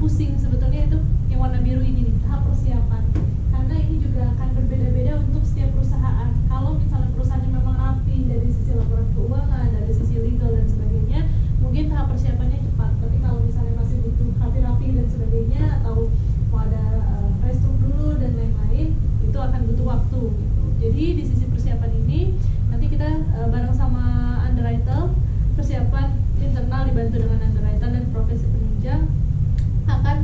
pusing sebetulnya itu yang warna biru ini nih, tahap persiapan. Karena ini juga akan berbeda-beda untuk setiap perusahaan. Kalau misalnya perusahaannya memang rapi dari sisi laporan keuangan, dari sisi legal dan sebagainya, mungkin tahap persiapannya cepat. Tapi kalau misalnya masih butuh rapi-rapi dan sebagainya, atau mau ada restruktur dulu dan lain-lain, itu akan butuh waktu gitu. Jadi di sisi persiapan ini nanti kita bareng sama underwriter, persiapan internal dibantu dengan underwriter dan profesi penunjang, akan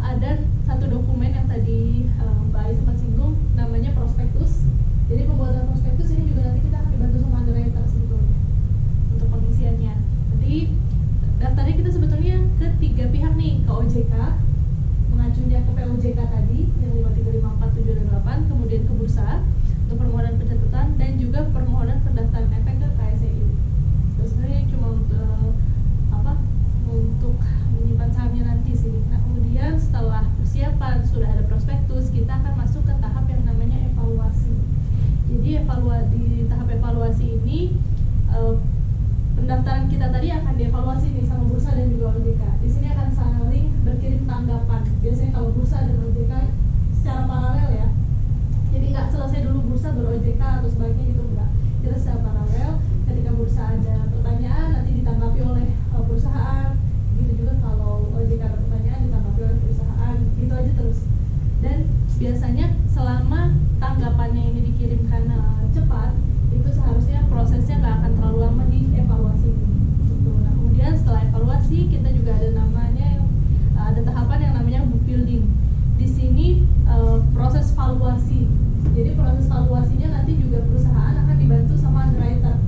ada satu dokumen yang tadi Mbak Ali sempat singgung, namanya prospektus. Jadi pembuatan prospektus ini juga nanti kita akan dibantu sama underwriter sebetulnya untuk pengisiannya. Nanti daftarnya kita sebetulnya ke 3 pihak nih, ke OJK, mengacunya ke POJK tadi yang 535478, kemudian ke bursa untuk permohonan pencatatan, dan juga permohonan pendaftaran efek ke KSEI. Terus sebenarnya cuma untuk menyimpan sahamnya nanti sih. Nah, kemudian setelah persiapan sudah ada prospektus, kita akan masuk ke tahap yang namanya evaluasi. Jadi di tahap evaluasi ini pendaftaran kita tadi akan dievaluasi nih sama bursa dan juga OJK. Di sini akan saling berkirim tanggapan. Biasanya kalau bursa dan OJK secara paralel ya. Jadi nggak selesai dulu bursa baru OJK atau sebaliknya gitu, enggak. Kita secara paralel, ketika bursa ada pertanyaan nanti ditanggapi oleh perusahaan. Gitu juga kalau OJK ada pertanyaan ditanggapi oleh perusahaan. Gitu aja terus. Dan biasanya selama tanggapannya ini dikirimkan cepat, itu seharusnya prosesnya nggak akan terlalu lama di evaluasi ini. Gitu. Nah, kemudian setelah evaluasi kita juga ada namanya ada tahapan yang namanya book building. Di sini proses valuasi. Jadi proses valuasinya nanti juga perusahaan akan dibantu sama underwriter.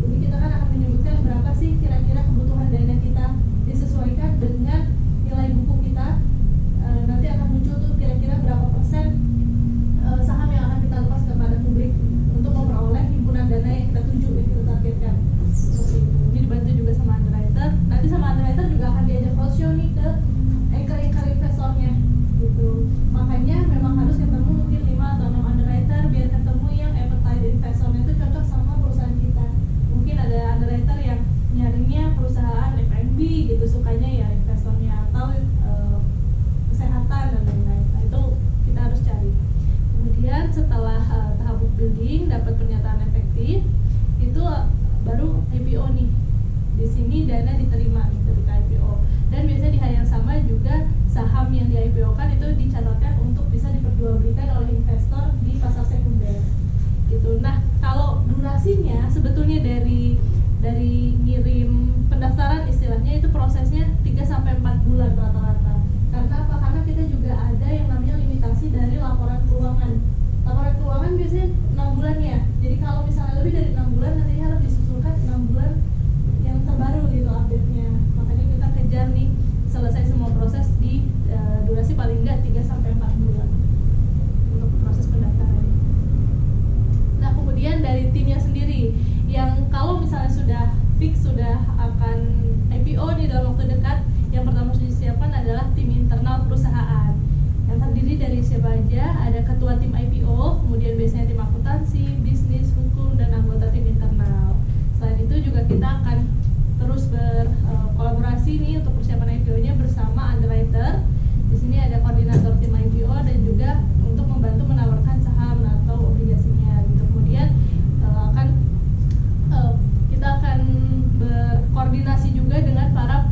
Jadi kita kan akan menyebutkan berapa sih kira-kira kebutuhan dana kita, disesuaikan dengan nilai buku kita. Nanti akan muncul tuh kira-kira berapa persen saham yang akan kita lepas kepada publik untuk memperoleh himpunan dana yang kita tuju, yang kita targetkan. Seperti itu. Jadi dibantu juga sama underwriter. Nanti sama underwriter juga akan diajak roadshow nih ke anchor investornya gitu. Makanya memang harus ketemu mungkin 5 atau 6 underwriter biar ketemu yang appetite investornya itu cocok sama perusahaan kita. Mungkin ada underwriter yang nyarinya perusahaan F&B gitu, sukanya ya investornya, atau kesehatan dan lain-lain. Nah, itu kita harus cari. Kemudian setelah tahap book building, dapat pernyataan efektif, itu baru IPO nih. Di sini dana diterima nih ketika IPO. Dan biasanya di hari yang sama juga saham yang di IPO-kan itu dicatatkan untuk bisa diperjualbelikan oleh investor di pasar sekunder. Gitu. Nah, kalau durasinya sebetulnya dari ngirim pendaftaran istilahnya itu prosesnya 3-4 bulan rata-rata. Karena apa? Karena kita juga ada yang namanya limitasi dari laporan keuangan. Laporan keuangan biasanya 6 bulan ya. Jadi kalau misalnya lebih dari 6 bulan nanti harus disusulkan 6 bulan yang terbaru gitu update-nya. Makanya kita kejar nih selesai semua proses di durasi paling enggak 3-4 bulan untuk proses pendaftaran. Nah, kemudian dari timnya sendiri yang kalau misalnya sudah fix sudah akan IPO nih dalam waktu dekat, yang pertama harus disiapkan adalah tim internal perusahaan yang terdiri dari siapa aja. Ada ketua tim IPO, kemudian biasanya tim akuntansi, bisnis, hukum, dan anggota tim internal. Selain itu juga kita akan terus berkolaborasi nih untuk persiapan IPO-nya bersama underwriter. Di sini ada koordinator tim IPO dan juga untuk membantu menawarkan saham atau obligasinya. Gitu. Kemudian kita akan berkoordinasi juga dengan para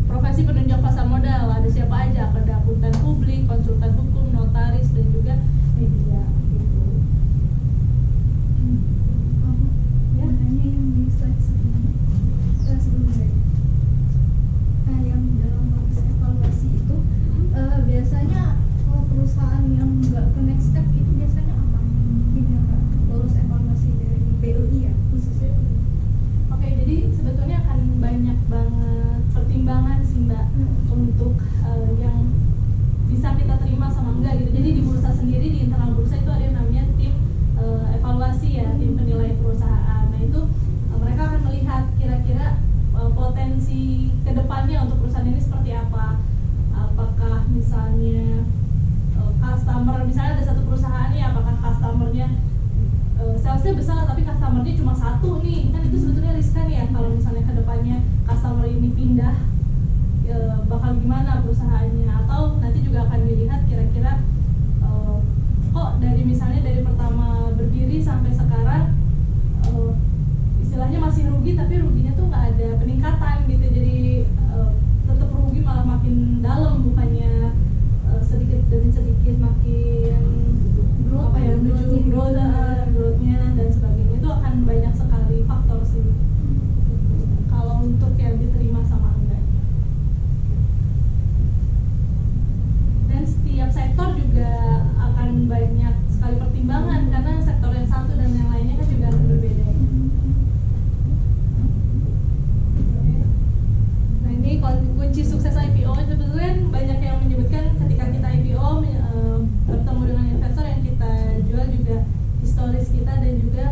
profesi penunjang pasar modal. Ada siapa aja? Ada akuntan publik, konsultan hukum, notaris, dan juga media. Gitu. Ya, hanya yang di slide sebelumnya. Nah, yang dalam proses evaluasi itu biasanya kalau perusahaan yang nggak ke next step itu biasanya apa? Ini nggak lolos evaluasi dari BLI ya khususnya. Oke, jadi sebetulnya akan banyak banget pertimbangan sih Mbak untuk yang bisa kita terima sama enggak gitu. Jadi di bursa sendiri, di internal bursa itu ada yang namanya tim evaluasi ya, tim penilai perusahaan. Nah itu mereka akan melihat kira-kira potensi kedepannya untuk perusahaan ini seperti apa. Apakah misalnya customer, misalnya ada satu perusahaan nih, apakah customernya salesnya besar tapi customernya cuma satu nih, kan itu sebetulnya riskan ya kalau misalnya kedepannya customer ini pindah, bakal gimana perusahaannya, atau nanti juga akan dilihat kira-kira kok dari misalnya dari pertama berdiri sampai sekarang istilahnya masih rugi, tapi ruginya tuh nggak ada peningkatan gitu, jadi tetap rugi malah makin dalam, bukannya sedikit demi sedikit makin menuju growth-nya dan sebagainya. Itu akan banyak sekali faktor sih kalau untuk yang diterima sama enggak. Dan setiap sektor juga akan banyak sekali pertimbangan, karena sektor yang satu dan yang lainnya kan juga akan berbeda. Nah, ini kunci sukses IPO. Sebetulnya banyak yang menyebutkan ketika kita IPO bertemu dengan investor yang kita jual juga historis kita dan juga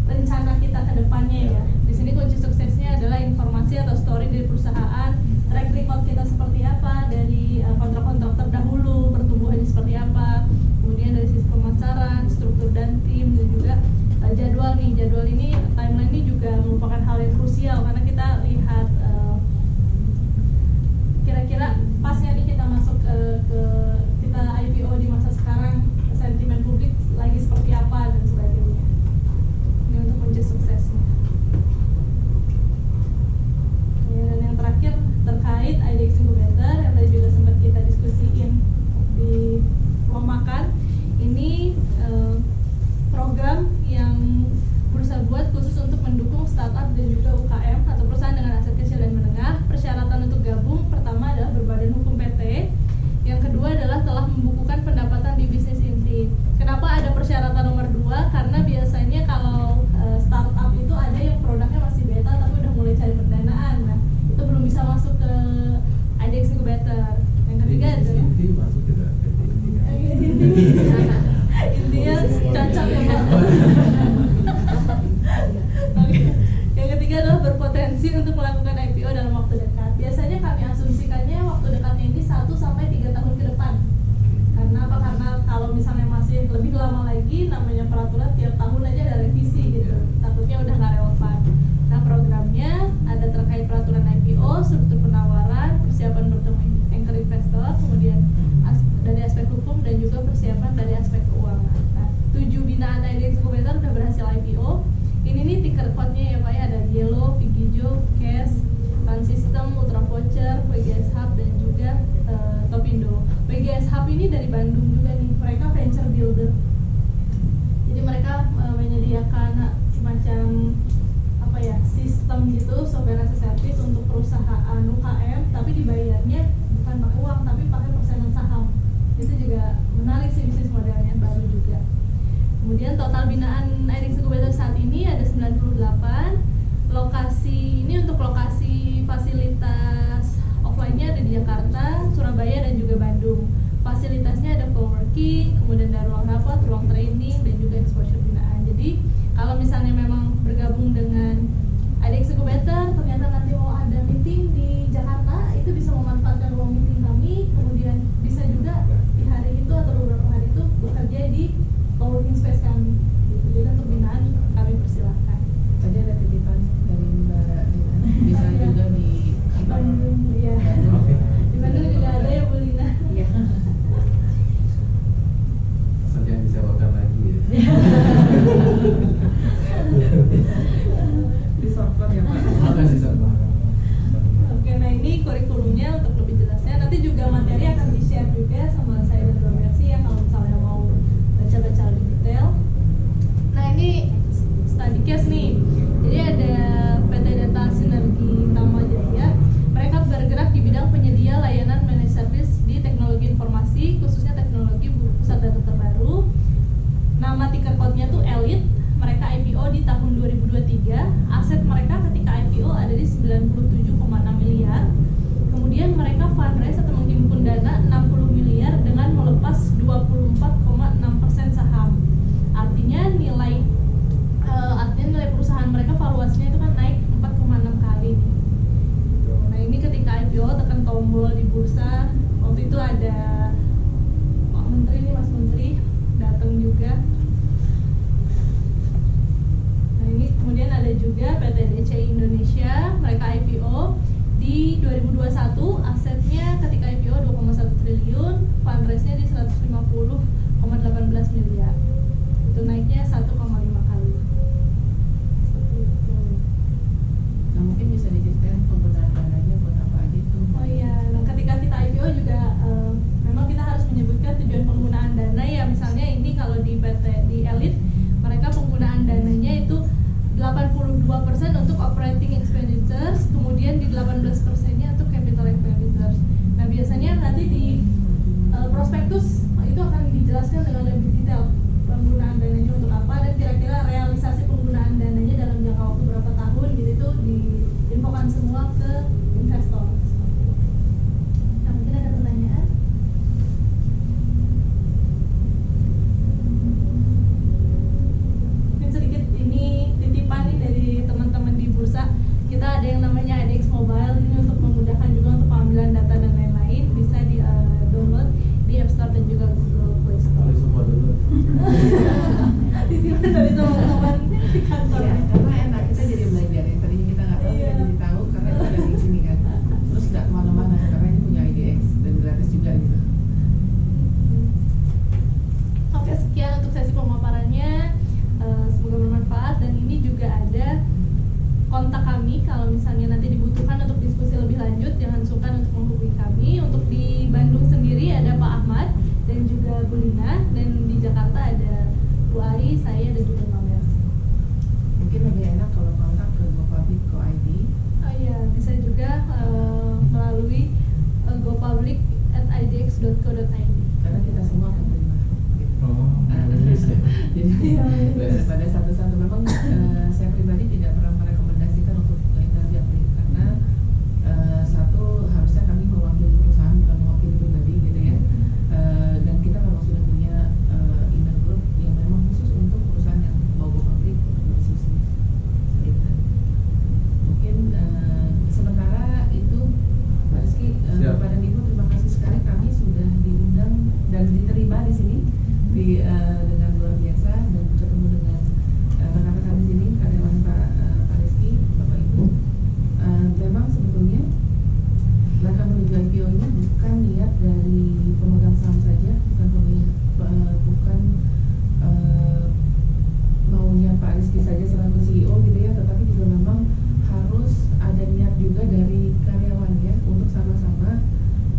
rencana kita ke depannya ya. Di sini kunci suksesnya adalah informasi atau story dari perusahaan, track record kita seperti apa dari kontrak-kontrak terdahulu, pertumbuhannya seperti apa, kemudian dari sisi pemasaran, struktur dan tim, dan juga jadwal nih. Jadwal ini, timeline ini juga merupakan hal yang krusial karena kita lihat kira-kira pasnya nih kita masuk ke kita IPO di masa sekarang, sentimen publik lagi seperti apa dan sebagainya. Ini untuk kunci suksesnya. Ya, dan yang terakhir terkait IDX Incubator yang tadi juga sempat kita diskusiin di ruang makan. Ini program yang berusaha buat khusus untuk mendukung startup dan juga UKM atau perusahaan dengan aset kecil dan menengah. Persyaratan untuk gabung pertama adalah berbadan hukum PT. Yang kedua adalah telah membukukan pendapatan di bisnis inti. Kenapa ada persyaratan nomor 2? Karena biasanya kalau startup itu ada yang produknya masih beta tapi udah mulai cari pendanaan. Nah, itu belum bisa masuk ke IDX Incubator. Yang ketiga adalah inti masuk ke PT intinya cocok ya Pak. Oke. Yang ketiga adalah berpotensi untuk melakukan IPO dalam waktu dekat. Biasanya kami asumsikannya waktu dekatnya ini 1 sampai 3 tahun ke depan. Karena apa? Karena kalau misalnya masih lebih lama lagi, namanya peraturan tiap tahun aja ada revisi gitu. Takutnya udah nggak relevan. Nah, programnya ada terkait peraturan IPO, struktur penawaran, persiapan bertemu anchor investor, kemudian dari aspek hukum dan juga persiapan dari aspek keuangan. Nah, 7 binaan IDX Incubator udah berhasil IPO. Ini nih ticker code-nya ya Pak ya, ada Yellow, Pigijo, Cash, Fund System, Ultra Voucher, WGS Hub dan juga Topindo. WGS Hub ini dari Bandung juga nih, mereka venture builder. Jadi mereka menyediakan semacam apa ya, sistem gitu, software as a service untuk perusahaan UKM, tapi dibayarnya bukan pakai uang tapi pakai persenan saham. Itu juga menarik sih, bisnis modelnya baru juga. Kemudian total binaan IDX Incubator saat ini ada 98. Lokasi ini untuk lokasi fasilitas offline-nya ada di Jakarta, Surabaya dan juga Bandung. Fasilitasnya ada co-working, kemudian ada ruang rapat, ruang training dan juga exposure binaan. Jadi kalau misalnya memang bergabung dengan IDX Incubator, ternyata nanti mau ada meeting di Jakarta, itu bisa memanfaatkan ruang meeting kami, kemudian bisa juga di hari itu atau beberapa hari itu bekerja di co-working space kami gitu. Jadi untuk binaan kami persilahkan. Tadi ada titipan dari Mbak Lina, bisa juga di Bandung, ya. Oke. Di Bandung juga ada ya Bu Lina. Iya. Asal jangan disewakan lagi ya. Disorot ya Pak. Makasih sama. Oke, nah ini kurikulumnya untuk lebih jelasnya. Nanti juga materi akan di-share juga sama saya dan Mbak Mercy ya kalau misalnya mau baca-baca lebih detail. Nah ini study case nih. Jadi ada PT Data Sinergi Tama Jaya. Mereka bergerak di bidang penyedia layanan managed service di teknologi informasi, khususnya teknologi pusat data terbaru. Nama ticker code-nya tuh Elite. Mereka IPO di tahun 2023. Aset mereka ketika IPO ada di 97,6 miliar. Kemudian mereka fundraise atau menghimpun dana 60 miliar dengan melepas 24,6% saham. Artinya nilai perusahaan mereka valuasinya itu kan naik 4,6 kali. Gitu. Nah ini ketika IPO tekan tombol di bursa, waktu itu ada Pak Menteri nih, Mas Menteri datang juga. Nah ini kemudian ada juga PT DCI Indonesia, mereka IPO di 2021, asetnya ketika PT di Elite, mereka penggunaan dananya itu 82% untuk operating expenditures, kemudian di 18%-nya untuk capital expenditures. Nah, biasanya nanti di prospektus itu akan dijelaskan dengan lebih detail penggunaan dananya untuk apa dan kira-kira realisasi penggunaan dananya dalam jangka waktu berapa tahun gitu, itu diinfokan semua ke investor. Nah, mungkin ada pertanyaan? Mungkin sedikit ini titipan nih dari teman-teman di bursa. Kita ada yang namanya IDX Mobile, ini untuk memudahkan juga untuk pengambilan data dan lain-lain. Bisa di download di App Store dan juga Google Play Store. Harus semua dulu. Titipan dari teman-teman di kantor. Iya, karena enak, kita jadi belajar yang tadinya kita nggak tahu, Iya. kita jadi tahu karena kita ada di sini kan. Terus nggak kemana-mana karena ini punya IDX dan gratis juga gitu. Oke, sekian untuk sesi pemaparannya. Semoga bermanfaat, dan ini juga ada kontak kami kalau misalnya nanti dibutuhkan untuk diskusi lebih lanjut. Jangan sungkan untuk menghubungi kami. Untuk di Bandung sendiri ada Pak Ahmad dan juga Bu Lina, dan di Jakarta ada Bu Ai, saya dan juga Pak Mersi. Mungkin lebih enak kalau kontak ke GoPublic, GoID. Oh iya, bisa juga melalui gopublic@idx.co.id. Karena kita semua akan terima. Gitu. Oh, bagus ya. Jadi Iya, iya. pada satu-satu memang saya pribadi tidak pernah merekomendasikan untuk interview applicant karena satu harusnya kami mewakili perusahaan bukan mewakili pribadi gitu ya. Dan kita memang sudah punya email group yang memang khusus untuk perusahaan yang mau go public untuk berdiskusi gitu. Mungkin sementara itu Pak Rizky, Siap. Bapak dan Ibu terima kasih sekali kami sudah diundang dan diterima di sini dengan luar biasa, dan ketemu dengan rekan-rekan di sini, karyawan Pak Rizky, Bapak Ibu. Memang sebetulnya langkah menuju IPO ini bukan niat dari pemegang saham saja, bukan maunya Pak Rizky saja selaku CEO gitu ya, tetapi juga memang harus ada niat juga dari karyawan ya untuk sama-sama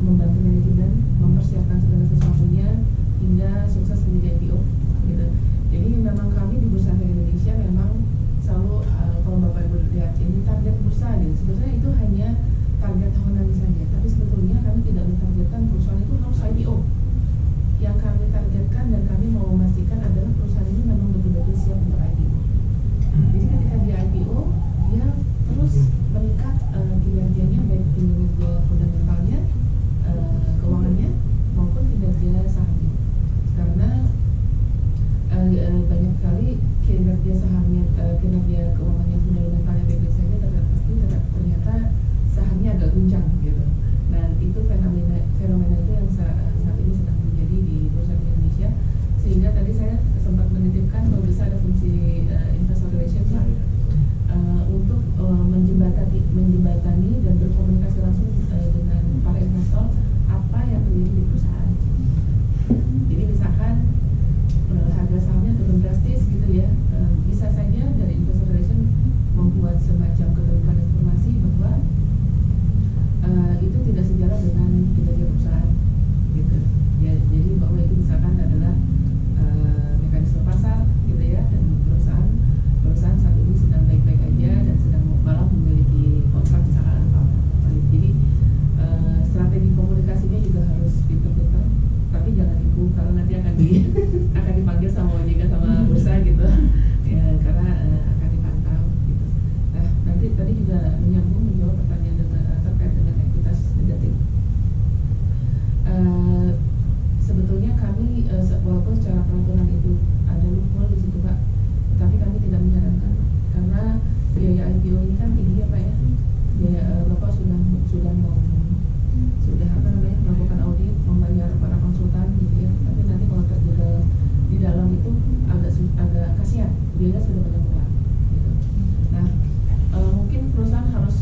membantu manajemen mempersiapkan segala sesuatunya hingga sukses menjadi IPO gitu. Jadi memang kami di Bursa Efek Indonesia memang selalu kalau Bapak Ibu lihat ini target bursa gitu. Sebetulnya itu hanya target tahunan saja, tapi sebetulnya kami tidak mentargetkan perusahaan itu harus IPO. Yang kami targetkan dan kami mau memastikan adalah perusahaan ini memang betul-betul siap untuk IPO. Jadi ketika dia IPO, dia terus meningkat kinerjanya, baik kinerja fundamentalnya, keuangannya maupun kinerja sahamnya. Karena banyak sekali kinerja sahamnya, kinerja keuangannya fundamentalnya baik-baik saja, tapi ternyata sahamnya agak guncang gitu. Nah, itu fenomena itu yang saat ini sedang terjadi di Bursa Indonesia. Sehingga tadi saya sempat menitipkan kalau bisa ada fungsi investor relation untuk menjembatani dan berkomunikasi langsung dengan para investor apa yang terjadi di perusahaan. Jadi misalkan harga sahamnya turun drastis gitu ya, bisa saja dari investor relation membuat semacam keterbukaan informasi bahwa itu tidak sejalan dengan kinerja perusahaan gitu ya. Jadi bahwa itu misalkan adalah mekanisme pasar gitu ya, dan perusahaan saat ini sedang baik-baik aja dan sedang malah memiliki kontrak misalkan apa. Jadi strategi komunikasinya juga harus pintar-pintar, tapi jangan tipu karena nanti akan dipanggil sama OJK sama bursa gitu ya, karena akan dipantau gitu. Nah, nanti tadi juga menjawab pertanyaan terkait dengan ekuitas negatif. Sebetulnya kami walaupun secara peraturan itu ada loophole di situ Pak, tapi kami tidak menyarankan karena biaya IPO ini kan tinggi ya Pak ya. Biaya Bapak sudah melakukan audit, membayar para konsultan gitu ya. Tapi nanti kalau terjaga di dalam itu agak kasihan, biaya sudah banyak keluar gitu. Nah, mungkin perusahaan harus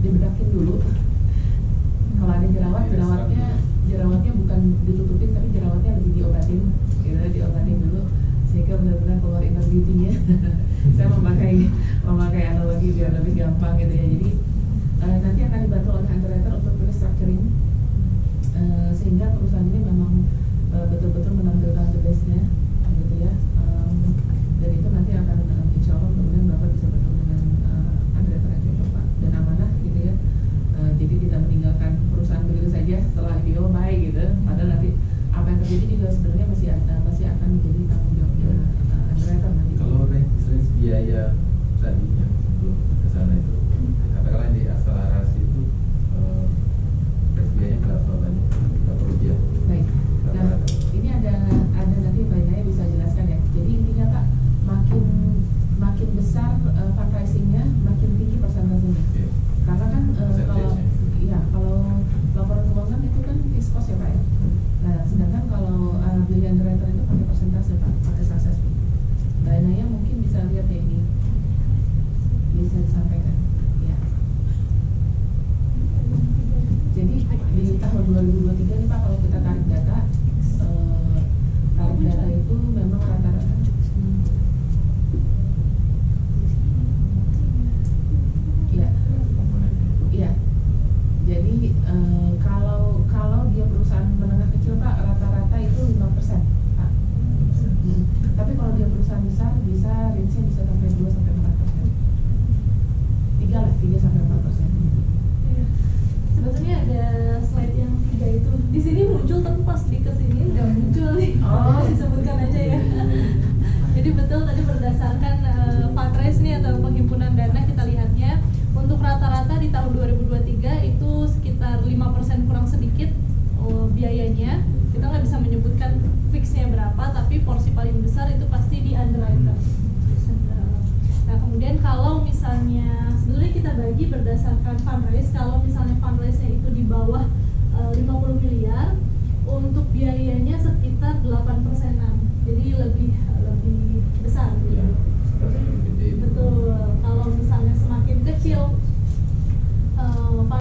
dibedakin dulu. Kalau ada jerawatnya bukan ditutupin, tapi jerawatnya lebih diobatin gitu, diobatin dulu sehingga benar-benar keluar inner beauty-nya. Saya memakai analogi biar lebih gampang gitu ya. Jadi nanti akan dibantu oleh underwriter untuk restructuring sehingga perusahaan ini memang betul-betul menampilkan the best-nya gitu. juga sebenarnya masih akan menjadi tanggung jawabnya underwriter nanti. Kalau range biaya tadinya sebelum ke sana itu, katakanlah di akselerasi itu range biayanya berapa rupiah? Baik. Nah, Rata-rata. ini ada nanti Mbak Inaya bisa jelaskan ya. Jadi intinya Pak, makin besar fundraisingnya, makin tinggi persentasenya. Oke. Karena kan Persentasenya. kalau laporan keuangan itu kan fixed cost ya Pak ya. Nah, sedangkan kalau biaya underwriter itu pakai persentase Pak, pakai success fee. Mbak Inaya mungkin bisa lihat ya ini, bisa disampaikan. Ya. Jadi di tahun 2023 nih Pak, kalau kita tarik data itu memang rata-rata iya. Iya. Jadi kalau dia perusahaan menengah kecil Pak, rata-rata itu 5% Pak. Tapi kalau dia perusahaan besar bisa range-nya bisa sampai 2 sampai 4%. 3 sampai 4%. Iya. Sebetulnya ada slide yang 3 itu. Di sini muncul tapi pas di kesini nggak muncul nih. Oh. Disebutkan aja ya. Jadi betul tadi berdasarkan fundraise nih atau penghimpunan dana kita lihatnya untuk rata-rata di tahun 2023 itu sekitar 5% kurang sedikit biayanya. Kita nggak bisa menyebutkan fixnya berapa, tapi porsi paling besar itu pasti di underwriter. Nah kemudian kalau misalnya sebetulnya kita bagi berdasarkan fundraise, kalau misalnya fundraise-nya itu di bawah 50 miliar, untuk biaya